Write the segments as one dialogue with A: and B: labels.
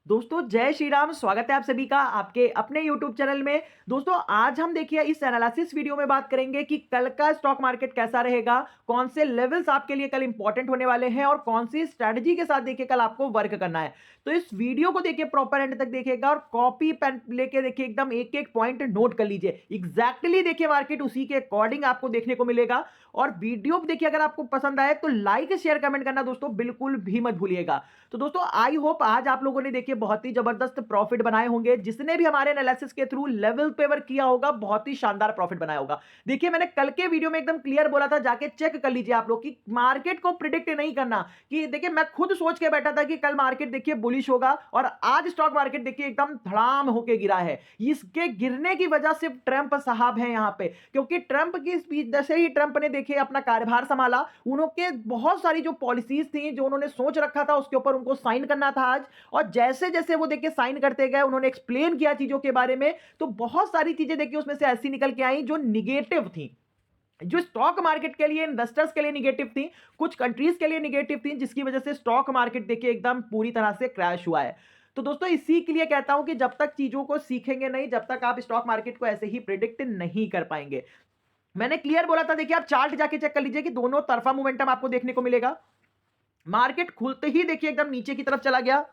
A: दोस्तों जय श्री राम। स्वागत है आप सभी का आपके अपने YouTube चैनल में। दोस्तों आज हम देखिए इस एनालिसिस वीडियो में बात करेंगे कि कल का स्टॉक मार्केट कैसा रहेगा, कौन से लेवल्स आपके लिए कल इंपॉर्टेंट होने वाले हैं और कौन सी स्ट्रेटजी के साथ देखिए कल आपको वर्क करना है। तो इस वीडियो को देखिए प्रॉपर एंड तक देखिएगा और कॉपी पेन लेके देखिए एकदम एक एक पॉइंट नोट कर लीजिए। एग्जैक्टली देखिए मार्केट उसी के अकॉर्डिंग आपको देखने को मिलेगा। और वीडियो देखिए अगर आपको पसंद आए तो लाइक शेयर कमेंट करना दोस्तों बिल्कुल भी मत भूलिएगा। तो दोस्तों आई होप आज आप लोगों ने देखिए बहुत ही जबरदस्त प्रॉफिट बनाए होंगे। जिसने भी हमारे एनालिसिस के थ्रू लेवल पे वर्क किया होगा बहुत ही शानदार प्रॉफिट बनाया होगा। देखिए मैंने कल के वीडियो में एकदम क्लियर बोला था, जाके चेक कर लीजिए आप लोग कि मार्केट को प्रिडिक्ट नहीं करना। कि देखिए मैं खुद सोच के बैठा था कि कल मार्केट देखिए बुलिश होगा और आज स्टॉक मार्केट देखिए एकदम धड़ाम होके गिरा है। इसके गिरने की वजह सिर्फ ट्रंप साहब हैं यहाँ पे, क्योंकि ट्रंप की स्पीच जैसे ही ट्रंप ने देखिए अपना कार्यभार संभाला, उनके बहुत सारी जो पॉलिसीज थी जो उन्होंने सोच रखा था उसके ऊपर उनको साइन करना था आज। और जैसे जैसे वो देखिए साइन करते गए, उन्होंने एक्सप्लेन किया चीजों के बारे में, तो बहुत सारी चीजें देखिए उसमें से ऐसी निकल के आई जो निगेटिव थी, जो स्टॉक मार्केट के लिए इन्वेस्टर्स के लिए निगेटिव थी, कुछ कंट्रीज के लिए निगेटिव थी, जिसकी वजह से स्टॉक मार्केट देखिए एकदम पूरी तरह से क्रैश हुआ है। तो दोस्तों इसी के लिए कहता हूं कि जब तक चीजों को सीखेंगे नहीं, जब तक आप स्टॉक मार्केट को ऐसे ही प्रिडिक्ट नहीं कर पाएंगे। मैंने क्लियर बोला था, देखिए आप चार्ट जाके चेक कर लीजिए कि दोनों तरफा मोमेंटम आपको देखने को मिलेगा। मार्केट खुलते ही देखिए एकदम नीचे की तरफ चला गया।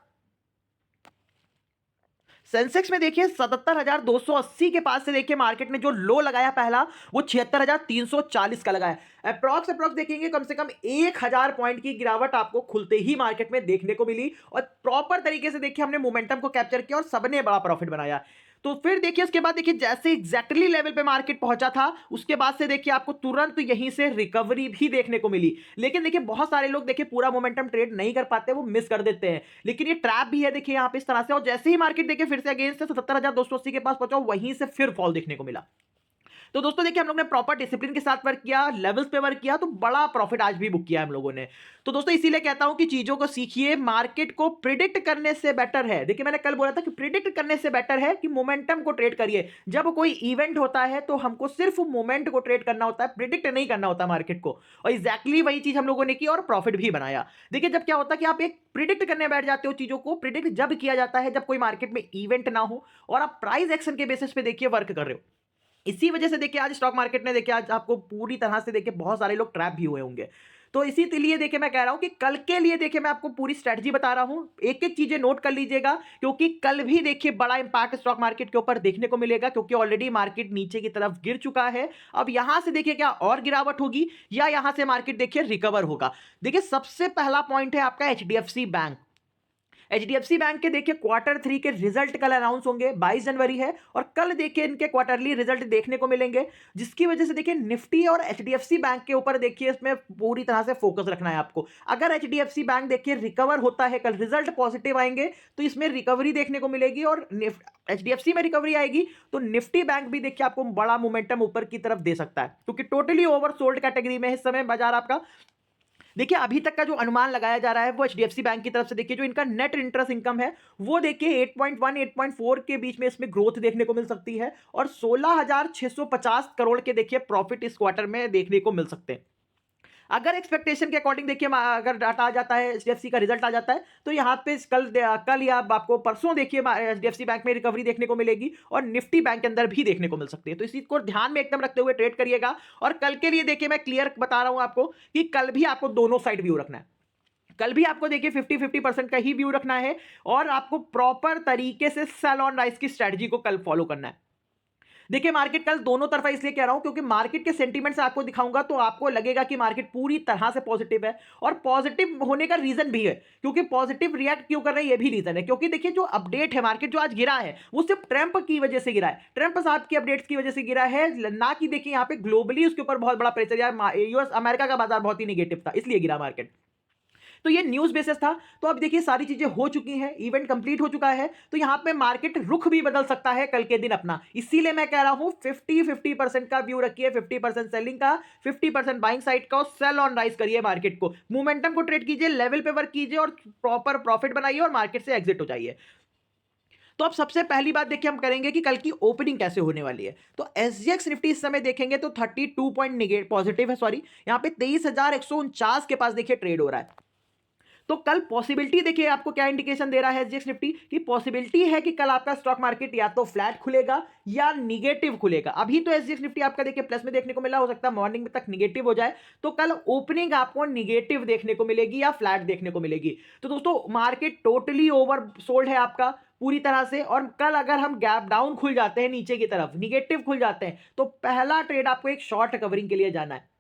A: सेंसेक्स में देखिए 77,280 के पास से देखिए मार्केट ने जो लो लगाया पहला, वो 76,340 का लगाया। अप्रॉक्स अप्रॉक्स देखेंगे कम से कम 1,000 पॉइंट की गिरावट आपको खुलते ही मार्केट में देखने को मिली। और प्रॉपर तरीके से देखिए हमने मोमेंटम को कैप्चर किया और सबने बड़ा प्रॉफिट बनाया। तो फिर देखिए उसके बाद देखिए जैसे एग्जैक्टली लेवल पे मार्केट पहुंचा था, उसके बाद से देखिए आपको तुरंत यहीं से रिकवरी भी देखने को मिली। लेकिन देखिए बहुत सारे लोग देखिए पूरा मोमेंटम ट्रेड नहीं कर पाते, वो मिस कर देते हैं। लेकिन ये ट्रैप भी है देखिए यहाँ पे इस तरह से। और जैसे ही मार्केट देखिए फिर से अगेंस्ट 77,280 के पास पहुंचा, वहीं से फिर फॉल देखने को मिला। तो दोस्तों देखिए हम लोग ने प्रॉपर डिसिप्लिन के साथ वर्क किया, लेवल्स पे वर्क किया, तो बड़ा प्रॉफिट आज भी बुक किया हम लोगों ने। तो दोस्तों इसीलिए कहता हूं कि चीजों को सीखिए, मार्केट को प्रिडिक्ट करने से बेटर है, देखिए मैंने कल बोला था कि प्रिडिक्ट करने से बेटर है कि मोमेंटम को ट्रेड करिए। जब कोई इवेंट होता है तो हमको सिर्फ मोमेंट को ट्रेड करना होता है, प्रिडिक्ट नहीं करना होता मार्केट को। और एग्जैक्टली वही चीज हम लोगों ने की और प्रॉफिट भी बनाया। देखिए जब क्या होता है कि आप एक प्रिडिक्ट करने बैठ जाते हो, चीजों को प्रिडिक्ट जब किया जाता है जब कोई मार्केट में इवेंट ना हो और आप प्राइस एक्शन के बेसिस पे देखिए वर्क कर रहे हो। इसी वजह से देखिए आज स्टॉक मार्केट ने देखिए आज आपको पूरी तरह से देखिए बहुत सारे लोग ट्रैप भी हुए होंगे। तो इसी के लिए देखिए मैं कह रहा हूं कि कल के लिए देखिए मैं आपको पूरी स्ट्रेटजी बता रहा हूं, एक एक चीजें नोट कर लीजिएगा, क्योंकि कल भी देखिए बड़ा इंपैक्ट स्टॉक मार्केट के ऊपर देखने को मिलेगा, क्योंकि ऑलरेडी मार्केट नीचे की तरफ गिर चुका है। अब यहां से देखिए क्या और गिरावट होगी या यहां से मार्केट देखिए रिकवर होगा। देखिए सबसे पहला पॉइंट है आपका एचडीएफसी बैंक। एचडीएफसी बैंक के देखिए क्वार्टर 3 के रिजल्ट कल अनाउंस होंगे, 22 जनवरी है, और कल देखिए इनके क्वार्टरली रिजल्ट देखने को मिलेंगे, जिसकी वजह से देखिए निफ्टी और एचडीएफसी बैंक के ऊपर देखिए इसमें पूरी तरह से फोकस रखना है आपको। अगर एचडीएफसी बैंक देखिए रिकवर होता है, कल रिजल्ट पॉजिटिव आएंगे तो इसमें रिकवरी देखने को मिलेगी, और एचडीएफसी में रिकवरी आएगी तो निफ्टी बैंक भी देखिए आपको बड़ा मोमेंटम ऊपर की तरफ दे सकता है, क्योंकि टोटली ओवरसोल्ड कैटेगरी में इस समय बाजार आपका। देखिए अभी तक का जो अनुमान लगाया जा रहा है वो एचडीएफसी बैंक की तरफ से देखिए जो इनका नेट इंटरेस्ट इनकम है वो देखिए 8.1 8.4 के बीच में इसमें ग्रोथ देखने को मिल सकती है, और 16,650 करोड़ के देखिए प्रॉफिट इस क्वार्टर में देखने को मिल सकते हैं। अगर एक्सपेक्टेशन के अकॉर्डिंग देखिए अगर डाटा आ जाता है, एचडीएफसी का रिजल्ट आ जाता है, तो यहाँ पे कल या आपको परसों देखिए एचडीएफसी बैंक में रिकवरी देखने को मिलेगी और निफ्टी बैंक के अंदर भी देखने को मिल सकती है। तो इसी को ध्यान में एकदम रखते हुए ट्रेड करिएगा। और कल के लिए देखिए मैं क्लियर बता रहा हूं आपको कि कल भी आपको दोनों साइड व्यू रखना है। कल भी आपको देखिए 50-50% का ही व्यू रखना है, और आपको प्रॉपर तरीके से सेल ऑन राइज की स्ट्रेटजी को कल फॉलो करना है। देखिए मार्केट कल दोनों तरफा इसलिए कह रहा हूं क्योंकि मार्केट के सेंटीमेंट से आपको दिखाऊंगा तो आपको लगेगा कि मार्केट पूरी तरह से पॉजिटिव है, और पॉजिटिव होने का रीजन भी है, क्योंकि पॉजिटिव रिएक्ट क्यों कर रहे हैं ये भी रीजन है। क्योंकि देखिए जो अपडेट है, मार्केट जो आज गिरा है वो सिर्फ ट्रंप की वजह से गिरा है, ट्रंप साहब की अपडेट्स की वजह से गिरा है, ना कि देखिए यहाँ पे ग्लोबली उसके ऊपर बहुत बड़ा प्रेशर, यार यूएस अमेरिका का बाजार बहुत ही निगेटिव था इसलिए गिरा मार्केट। तो ये न्यूज बेसिस था। तो अब देखिए सारी चीजें हो चुकी हैं, इवेंट कंप्लीट हो चुका है, तो यहां पे मार्केट रुख भी बदल सकता है कल के दिन अपना। इसीलिए मैं कह रहा हूं 50-50% का व्यू रखिए, 50% सेलिंग का, 50% बाइंग साइड का, और सेल ऑन राइज करिए मार्केट को, मोमेंटम को ट्रेड कीजिए, लेवल पे वर्क कीजिए और प्रॉपर प्रॉफिट बनाइए और मार्केट से एग्जिट हो जाइए। तो अब सबसे पहली बात देखिए हम करेंगे कि कल की ओपनिंग कैसे होने वाली है। तो एसजीएक्स निफ्टी इस समय देखेंगे तो 32 पॉइंट निगेटिव पॉजिटिव है, सॉरी, यहां पे 23,149 के पास देखिए ट्रेड हो रहा है। तो कल पॉसिबिलिटी देखिए आपको क्या इंडिकेशन दे रहा है एसजीएक्स निफ्टी की पॉसिबिलिटी है कि कल आपका स्टॉक मार्केट या तो फ्लैट खुलेगा या निगेटिव खुलेगा। अभी तो एसजीएक्स निफ्टी आपका देखिए प्लस में देखने को मिला, हो सकता है मॉर्निंग में तक निगेटिव हो जाए, तो कल ओपनिंग आपको निगेटिव देखने को मिलेगी या फ्लैट देखने को मिलेगी। तो दोस्तों मार्केट टोटली ओवर सोल्ड है आपका पूरी तरह से, और कल अगर हम गैप डाउन खुल जाते हैं नीचे की तरफ, निगेटिव खुल जाते हैं, तो पहला ट्रेड आपको एक शॉर्ट कवरिंग के लिए जाना है।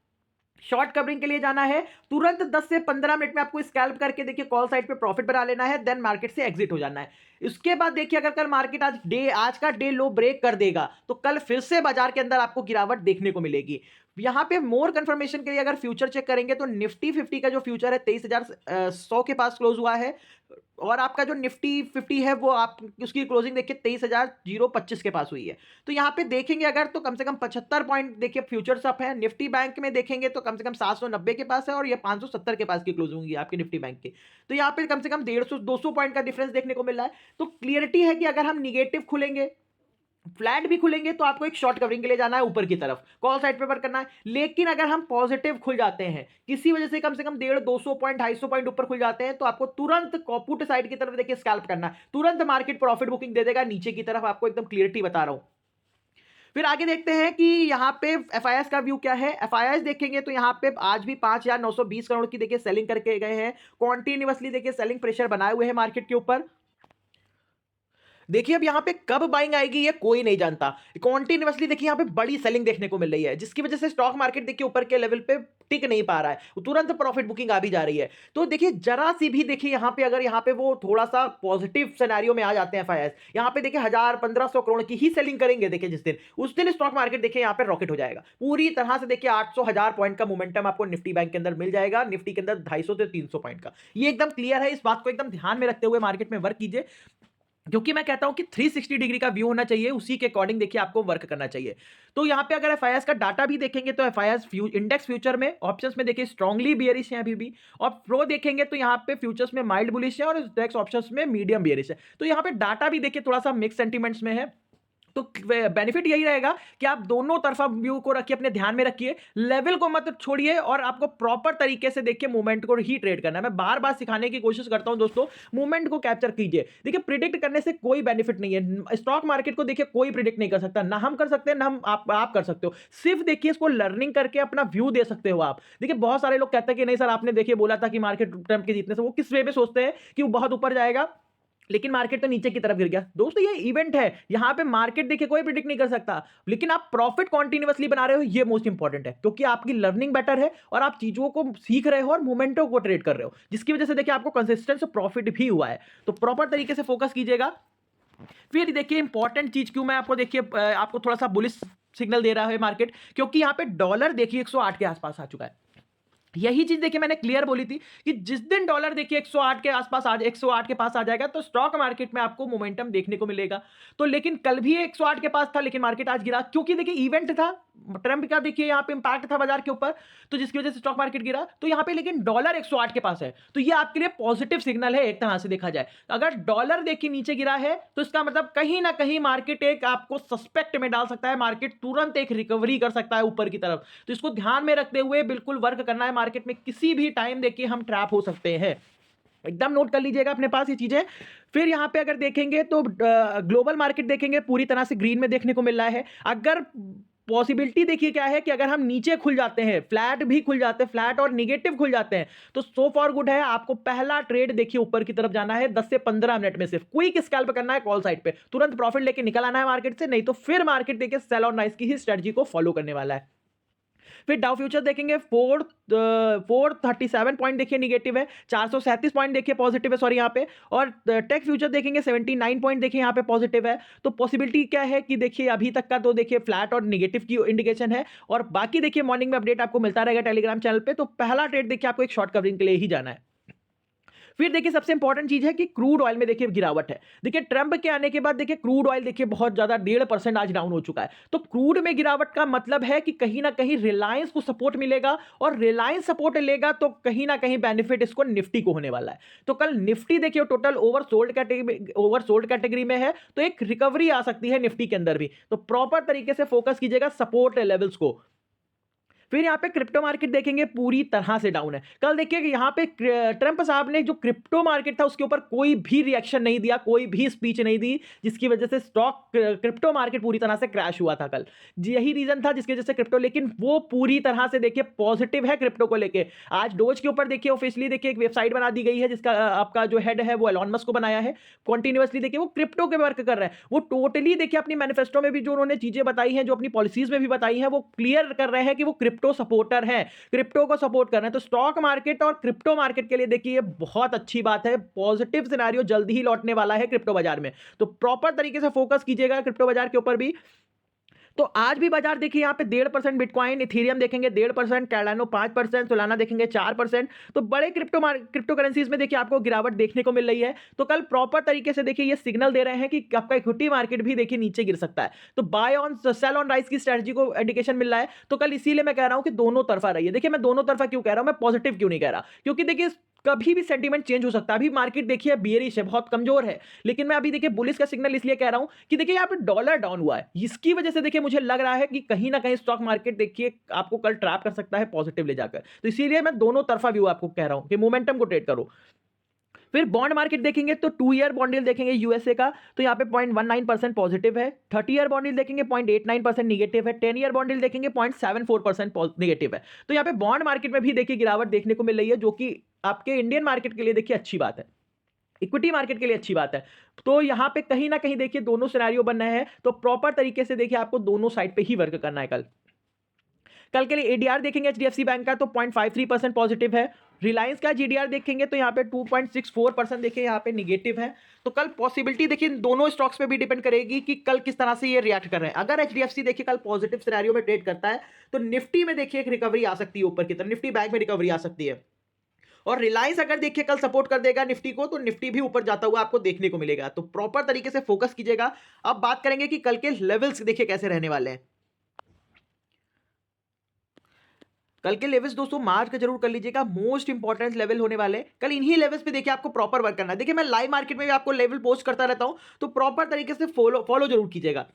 A: शॉर्ट कवरिंग के लिए जाना है, तुरंत 10 से 15 मिनट में आपको स्कैल्प करके देखिए कॉल साइड पे प्रॉफिट बना लेना है, देन मार्केट से एग्जिट हो जाना है। इसके बाद देखिए अगर कल मार्केट आज का डे लो ब्रेक कर देगा तो कल फिर से बाजार के अंदर आपको गिरावट देखने को मिलेगी। यहां पे मोर कंफर्मेशन के लिए अगर फ्यूचर चेक करेंगे तो निफ्टी 50 का जो फ्यूचर है 23,100 के पास क्लोज हुआ है, और आपका जो निफ्टी 50 है वो आप उसकी क्लोजिंग देखिए 23,025 के पास हुई है। तो यहाँ पे देखेंगे अगर तो कम से कम 75 पॉइंट देखिए फ्यूचर्स अप है। निफ्टी बैंक में देखेंगे तो कम से कम 790 के पास है, और ये 570 के पास की क्लोजिंग हुई है आपकी निफ्टी बैंक की। तो यहाँ पे कम से कम 150-200 पॉइंट का डिफरेंस देखने को मिल रहा है। तो क्लियरिटी है कि अगर हम निगेटिव खुलेंगे, फ्लैट भी खुलेंगे, तो आपको एक शॉर्ट कवरिंग के लिए जाना है ऊपर की तरफ, कॉल साइड पे वर्क करना है। लेकिन अगर हम पॉजिटिव खुल जाते हैं किसी वजह से, कम से कम 150-200 पॉइंट 250 पॉइंट ऊपर खुल जाते हैं, तो आपको तुरंत पुट साइड की तरफ देखिए स्कैल्प करना है, तुरंत मार्केट प्रॉफिट बुकिंग दे देगा नीचे की तरफ, आपको एकदम क्लियरिटी बता रहा हूं। फिर आगे देखते हैं कि यहाँ पे एफआईएस का व्यू क्या है। एफआईएस देखेंगे तो यहाँ पे आज भी 5,920 करोड़ की देखिए सेलिंग करके गए हैं, कॉन्टिन्यूअसली देखिए सेलिंग प्रेशर बनाए हुए हैं मार्केट के ऊपर। देखिए अब यहाँ पे कब बाइंग आएगी ये कोई नहीं जानता, कॉन्टिन्यूअसली देखिए यहाँ पे बड़ी सेलिंग देखने को मिल रही है, जिसकी वजह से स्टॉक मार्केट देखिए ऊपर के लेवल पे टिक नहीं पा रहा है, तुरंत प्रॉफिट बुकिंग आ भी जा रही है। तो देखिए जरा सी भी देखिए यहाँ पे अगर यहाँ पे वो थोड़ा सा पॉजिटिव सिनेरियो में आ जाते हैं एफआईएस, यहाँ पे देखिए 1,000-1,500 करोड़ की ही सेलिंग करेंगे देखिए जिस दिन, उस दिन स्टॉक मार्केट देखिए यहाँ पे रॉकेट हो जाएगा पूरी तरह से। देखिए 800-1,000 पॉइंट का मोमेंटम आपको निफ्टी बैंक के अंदर मिल जाएगा, निफ्टी के अंदर 250 से 300 पॉइंट का, ये एकदम क्लियर है। इस बात को एकदम ध्यान में रखते हुए मार्केट में वर्क कीजिए, क्योंकि मैं कहता हूं कि 360 डिग्री का व्यू होना चाहिए, उसी के अकॉर्डिंग देखिए आपको वर्क करना चाहिए। तो यहां पे अगर एफआईएस का डाटा भी देखेंगे तो एफआईएस इंडेक्स फ्यूचर में ऑप्शंस में देखिए स्ट्रांगली बियरिश है अभी भी, और प्रो देखेंगे तो यहां पे फ्यूचर्स में माइल्ड बुलिश है, और इंडेक्स ऑप्शंस में मीडियम बियरिश है। तो यहां पे डाटा भी देखिए थोड़ा सा मिक्स सेंटीमेंट्स में है। तो बेनिफिट यही रहेगा कि आप दोनों तरफा व्यू को रखिए, अपने ध्यान में रखिए, लेवल को मत छोड़िए, और आपको प्रॉपर तरीके से देखिए मूवमेंट को ही ट्रेड करना है। मैं बार बार सिखाने की कोशिश करता हूं दोस्तों, मूवमेंट को कैप्चर कीजिए। देखिए प्रिडिक्ट करने से कोई बेनिफिट नहीं है, स्टॉक मार्केट को देखिए कोई प्रिडिक्ट नहीं कर सकता, ना हम कर सकते हैं ना हम आप कर सकते हो, सिर्फ देखिए इसको लर्निंग करके अपना व्यू दे सकते हो आप। देखिए बहुत सारे लोग कहते हैं कि नहीं सर आपने देखिए बोला था कि मार्केट ट्रंप के जीतने से, वो किस वे में सोचते हैं कि वो बहुत ऊपर जाएगा लेकिन मार्केट तो नीचे की तरफ गिर गया। दोस्तों ये इवेंट है, यहां पे मार्केट देखिए कोई प्रिडिक्ट नहीं कर सकता, लेकिन आप प्रॉफिट कॉन्टिन्यूअसली बना रहे हो, ये मोस्ट इंपॉर्टेंट है, क्योंकि आपकी लर्निंग बेटर है और आप चीजों को सीख रहे हो और मोमेंटो को ट्रेड कर रहे हो, जिसकी वजह से देखिए आपको कंसिस्टेंट प्रॉफिट भी हुआ है। तो प्रॉपर तरीके से फोकस कीजिएगा। फिर देखिए इंपॉर्टेंट चीज क्यों मैं आपको देखिए आपको थोड़ा सा बुलिश सिग्नल दे रहा है मार्केट, क्योंकि यहां पे डॉलर देखिए 108 के आसपास आ चुका है। यही चीज देखिए मैंने क्लियर बोली थी कि जिस दिन डॉलर देखिए 108 के आसपास 108 के पास आ जाएगा तो स्टॉक मार्केट में आपको मोमेंटम देखने को मिलेगा। तो लेकिन कल भी 108 के पास था, लेकिन मार्केट आज गिरा, क्योंकि देखिए इवेंट था, ट्रंप का देखिए यहाँ पे इंपैक्ट था बाजार के ऊपर, तो जिसकी वजह से स्टॉक मार्केट गिरा। तो यहाँ पे लेकिन डॉलर 108 के पास है, तो ये आपके लिए पॉजिटिव सिग्नल है एक तरह से देखा जाए। अगर डॉलर देखिए नीचे गिरा है तो इसका मतलब कहीं ना कहीं मार्केट एक आपको सस्पेक्ट में डाल सकता है, मार्केट तुरंत एक रिकवरी कर सकता है ऊपर की तरफ। तो इसको ध्यान में रखते हुए बिल्कुल वर्क करना है, मार्केट में किसी भी टाइम देखिए हम ट्रैप हो सकते हैं, एकदम नोट कर लीजिएगा अपने पास ये चीजें। फिर यहां पे अगर देखेंगे तो ग्लोबल मार्केट देखेंगे पूरी तरह से ग्रीन में देखने को मिल रहा है। अगर पॉसिबिलिटी देखिए क्या है कि अगर हम नीचे खुल जाते हैं, फ्लैट भी खुल जाते हैं, फ्लैट और निगेटिव खुल जाते हैं, तो सो फॉर गुड है, आपको पहला ट्रेड देखिए ऊपर की तरफ जाना है 10 से 15 मिनट में, सिर्फ क्विक स्कैल्प करना है कॉल साइड पे, तुरंत प्रॉफिट लेके निकल आना है मार्केट से, नहीं तो फिर मार्केट देखिए सेल और नाइस की ही स्ट्रेटजी को फॉलो करने वाला है। फिर डाउ फ्यूचर देखेंगे 437 पॉइंट देखिए निगेटिव है, 437 पॉइंट देखिए पॉजिटिव है, सॉरी यहाँ पे, और टेक फ्यूचर देखेंगे 79 पॉइंट देखिए यहाँ पे पॉजिटिव है। तो पॉसिबिलिटी क्या है कि देखिए अभी तक का तो देखिए फ्लैट और निगेटिव की इंडिकेशन है, और बाकी देखिए मॉर्निंग में अपडेट आपको मिलता रहेगा टेलीग्राम चैनल पे। तो पहला ट्रेड देखिए आपको एक शॉर्ट कवरिंग के लिए ही जाना है। फिर देखिए सबसे इंपॉर्टेंट चीज है कि क्रूड ऑयल में देखिए गिरावट है। देखिए ट्रंप के आने के बाद देखिए क्रूड ऑयल देखिए बहुत ज्यादा 1.5% आज डाउन हो चुका है। तो क्रूड में गिरावट का मतलब है कि कहीं ना कहीं रिलायंस को सपोर्ट मिलेगा, और रिलायंस सपोर्ट लेगा तो कहीं ना कहीं बेनिफिट इसको निफ्टी को होने वाला है। तो कल निफ्टी देखिए टोटल ओवरसोल्ड कैटेगरी में है, तो एक रिकवरी आ सकती है निफ्टी के अंदर भी। तो प्रॉपर तरीके से फोकस कीजिएगा सपोर्ट लेवल्स को। फिर यहाँ पे क्रिप्टो मार्केट देखेंगे पूरी तरह से डाउन है। कल देखिए कि यहाँ पे ट्रंप साहब ने जो क्रिप्टो मार्केट था उसके ऊपर कोई भी रिएक्शन नहीं दिया, कोई भी स्पीच नहीं दी, जिसकी वजह से स्टॉक क्रिप्टो मार्केट पूरी तरह से क्रैश हुआ था कल। यही रीजन था जिसकी वजह से क्रिप्टो, लेकिन वो पूरी तरह से देखिए पॉजिटिव है क्रिप्टो को लेके। आज डोज के ऊपर देखिए ऑफिशियली देखिए एक वेबसाइट बना दी गई है जिसका आपका जो हेड है वो एलॉन मस्क को बनाया है। कंटिन्यूअसली देखिए वो क्रिप्टो के वर्क कर रहे हैं। वो टोटली देखिए अपनी मैनिफेस्टो में भी जो उन्होंने चीजें बताई हैं, जो अपनी पॉलिसीज में भी बताई हैं, वो क्लियर कर रहे हैं कि वो क्रिप्टो सपोर्टर हैं, क्रिप्टो को सपोर्ट कर रहे हैं। तो स्टॉक मार्केट और क्रिप्टो मार्केट के लिए देखिए ये बहुत अच्छी बात है। पॉजिटिव सिनेरियो जल्दी ही लौटने वाला है क्रिप्टो बाजार में, तो प्रॉपर तरीके से फोकस कीजिएगा क्रिप्टो बाजार के ऊपर भी। तो आज भी बाजार देखिए यहाँ पे 1.5% बिटकॉइन, इथेरियम देखेंगे 1.5%, कैर्डानो 5%, सोलाना देखेंगे 4%। तो बड़े क्रिप्टो करेंसीज में देखिए आपको गिरावट देखने को मिल रही है। तो कल प्रॉपर तरीके से देखिए ये सिग्नल दे रहे हैं कि आपका इक्विटी मार्केट भी देखिए नीचे गिर सकता है। तो buy on sell on rise की स्ट्रेटजी को इंडिकेशन मिल रहा है। तो कल इसीलिए मैं कह रहा हूं कि दोनों तरफा रही है। देखिए मैं दोनों तरफा क्यों कह रहा हूं, मैं पॉजिटिव क्यों नहीं कह रहा, क्योंकि देखिए कभी भी सेंटीमेंट चेंज हो सकता है। अभी मार्केट देखिए बियरिश है, बहुत कमजोर है, लेकिन मैं अभी देखिए बुलिश का सिग्नल इसलिए कह रहा हूं कि देखिए यहाँ पे डॉलर डाउन हुआ है, इसकी वजह से देखिए मुझे लग रहा है कि कहीं ना कहीं स्टॉक मार्केट देखिए आपको कल ट्रैप कर सकता है पॉजिटिव ले जाकर। तो इसीलिए मैं दोनों तरफा व्यू आपको कह रहा हूं कि मोमेंटम को ट्रेड करो। फिर बॉन्ड मार्केट देखेंगे तो 2 ईयर बॉन्ड यील्ड देखेंगे यूएसए का, तो यहाँ पे 0.19% पॉजिटिव है। 30 ईयर बॉन्ड यील्ड देखेंगे 0.89% निगेटिव है। 10 ईयर बॉन्ड यील्ड देखेंगे 0.74% निगेटिव है। तो यहाँ पे बॉन्ड मार्केट में भी देखिए गिरावट देखने को मिल रही है, जो कि आपके इंडियन मार्केट के लिए देखिए अच्छी बात है, इक्विटी मार्केट के लिए अच्छी बात है। तो यहां पे कहीं ना कहीं देखिए दोनों सिनेरियो बन रहे हैं। तो प्रॉपर तरीके से देखिए आपको दोनों साइड पे ही वर्क करना है। कल कल के लिए एडीआर देखेंगे एचडीएफसी बैंक का, तो 0.53% पॉजिटिव है। रिलायंस का जीडीआर देखेंगे तो यहाँ पे 2.64% देखिए यहाँ पे निगेटिव है। तो कल पॉसिबिलिटी देखिए दोनों स्टॉक्स पे भी डिपेंड करेगी कि कल किस तरह से ये रिएक्ट कर रहे हैं। अगर एचडीएफसी देखिए कल पॉजिटिव सिनेरियो में ट्रेड करता है तो निफ्टी में देखिए एक रिकवरी आ सकती है ऊपर की तरफ, निफ्टी बैंक में रिकवरी आ सकती है। और रिलायंस अगर देखिए कल सपोर्ट कर देगा निफ्टी को, तो निफ्टी भी ऊपर जाता हुआ आपको देखने को मिलेगा। तो प्रॉपर तरीके से फोकस कीजिएगा। अब बात करेंगे कि कल के लेवल्स देखिए कैसे रहने वाले हैं। कल के लेवल्स दोस्तों मार्क जरूर कर लीजिएगा, मोस्ट इंपॉर्टेंट लेवल होने वाले। कल इन्हीं लेवल्स पे देखिए आपको प्रॉपर वर्क करना है। देखिए मैं लाइव मार्केट में भी आपको लेवल पोस्ट करता रहता हूं, तो प्रॉपर तरीके से फॉलो जरूर कीजिएगा।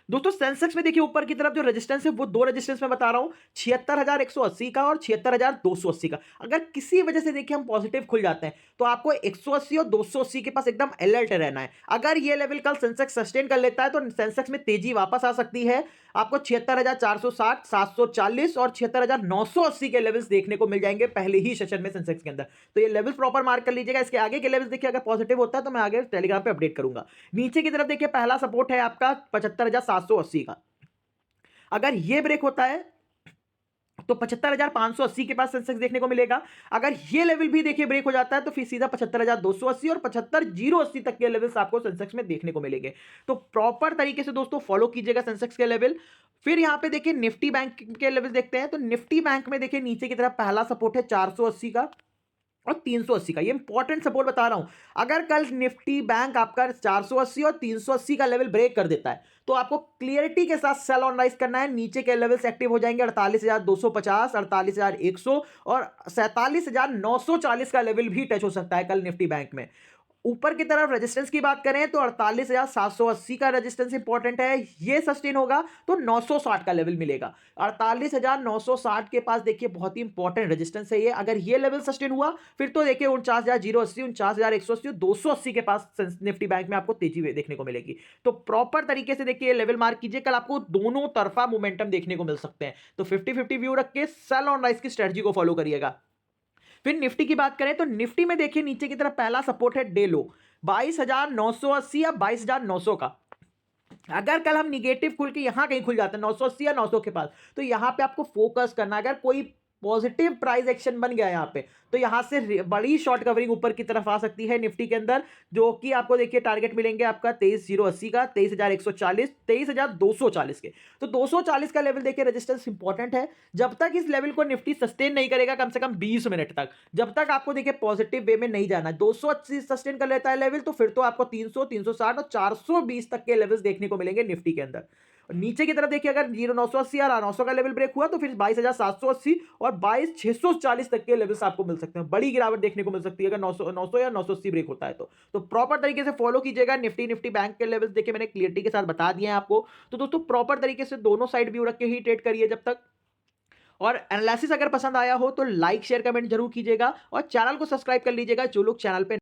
A: दोस्तों सेंसेक्स में देखिए ऊपर की तरफ जो रेजिस्टेंस है वो दो रेजिस्टेंस में बता रहा हूं, 76,180 का और 76,280 का। अगर किसी वजह से देखिए हम पॉजिटिव खुल जाते हैं तो आपको 180 और 280 के पास एकदम अलर्ट रहना है। अगर ये लेवल कल सेंसेक्स सस्टेन कर लेता है तो सेंसेक्स में तेजी वापस आ सकती है। आपको 76,460, 740 और 76,980 के लेवल्स देखने को मिल जाएंगे पहले ही सेशन में सेंसेक्स के अंदर। तो ये लेवल प्रॉपर मार्क कर लीजिएगा। इसके आगे के लेवल्स देखिए अगर पॉजिटिव होता है तो मैं आगे टेलीग्राम पे अपडेट करूंगा। नीचे की तरफ देखिए पहला सपोर्ट है आपका 75,780 का। अगर ये ब्रेक होता है तो 75,580 के पास सेंसेक्स देखने को मिलेगा। अगर ये लेवल भी देखिए ब्रेक हो जाता है तो फिर सीधा 75,280 और 75,080 तक के लेवल्स आपको सेंसेक्स में देखने को मिलेंगे। तो प्रॉपर तरीके से दोस्तों फॉलो कीजिएगा सेंसेक्स के लेवल। फिर यहां पे देखिए निफ्टी बैंक के लेवल देखते हैं, तो निफ्टी बैंक में देखिए नीचे की तरफ पहला सपोर्ट है 480 का और 380 का। ये इंपॉर्टेंट सपोर्ट बता रहा हूं। अगर कल निफ्टी बैंक आपका 480 और 380 का लेवल ब्रेक कर देता है तो आपको क्लियरिटी के साथ सेल ऑन राइज करना है। नीचे के लेवल्स एक्टिव हो जाएंगे 48,250, 48,100 और 47,940 का लेवल भी टच हो सकता है कल निफ्टी बैंक में। ऊपर की तरफ रेजिस्टेंस की बात करें तो 48,780 का रेजिस्टेंस इंपॉर्टेंट है। ये सस्टेन होगा तो 960 का लेवल मिलेगा। 48,960 के पास देखिए बहुत ही इंपॉर्टेंट रेजिस्टेंस है ये। अगर ये लेवल सस्टेन हुआ फिर तो देखिए 49,080, 49,180, 280 के पास निफ्टी बैंक में आपको तेजी देखने को मिलेगी। तो प्रॉपर तरीके से देखिए लेवल मार्क कीजिए। कल आपको दोनों तरफा मोमेंटम देखने को मिल सकते हैं। तो 50-50 व्यू रख के सेल ऑन राइज की स्ट्रेटजी को फॉलो करिएगा। फिर निफ्टी की बात करें तो निफ्टी में देखिए नीचे की तरफ पहला सपोर्ट है डे लो 22,980 या 22,900 का। अगर कल हम निगेटिव खुल के यहां कहीं खुल जाते हैं 980 या 900 के पास, तो यहां पे आपको फोकस करना। अगर कोई पॉजिटिव प्राइस एक्शन बन गया यहां पे तो यहां से बड़ी शॉर्ट कवरिंग ऊपर की तरफ आ सकती है निफ्टी के अंदर, जो कि आपको देखिए टारगेट मिलेंगे आपका 23,080 का, 23,140, 23,240 के। तो 240 का लेवल देखिए रेजिस्टेंस इंपॉर्टेंट है। जब तक इस लेवल को निफ्टी सस्टेन नहीं करेगा कम से कम 20 मिनट तक, जब तक आपको देखिए पॉजिटिव वे में नहीं जाना है। 280 सस्टेन कर लेता है लेवल तो फिर तो आपको 300, 360 और 420 तक के लेवल्स देखने को मिलेंगे निफ्टी के अंदर। और नीचे की तरफ देखिए अगर 980 या 900 का लेवल ब्रेक हुआ तो फिर 22,780 और 22,640 तक के लेवल्स आपको मिल सकते हैं। बड़ी गिरावट देखने को मिल सकती है अगर 900 या 980 ब्रेक होता है तो प्रॉपर तरीके से फॉलो कीजिएगा। निफ्टी बैंक के लेवल्स देखिए मैंने क्लियरिटी के साथ बता दिए हैं आपको। तो दोस्तों प्रॉपर तरीके से दोनों साइड व्यू रख के ही ट्रेड करिए जब तक। और एनालिसिस अगर पसंद आया हो तो लाइक शेयर कमेंट जरूर कीजिएगा और चैनल को सब्सक्राइब कर लीजिएगा जो लोग चैनल पे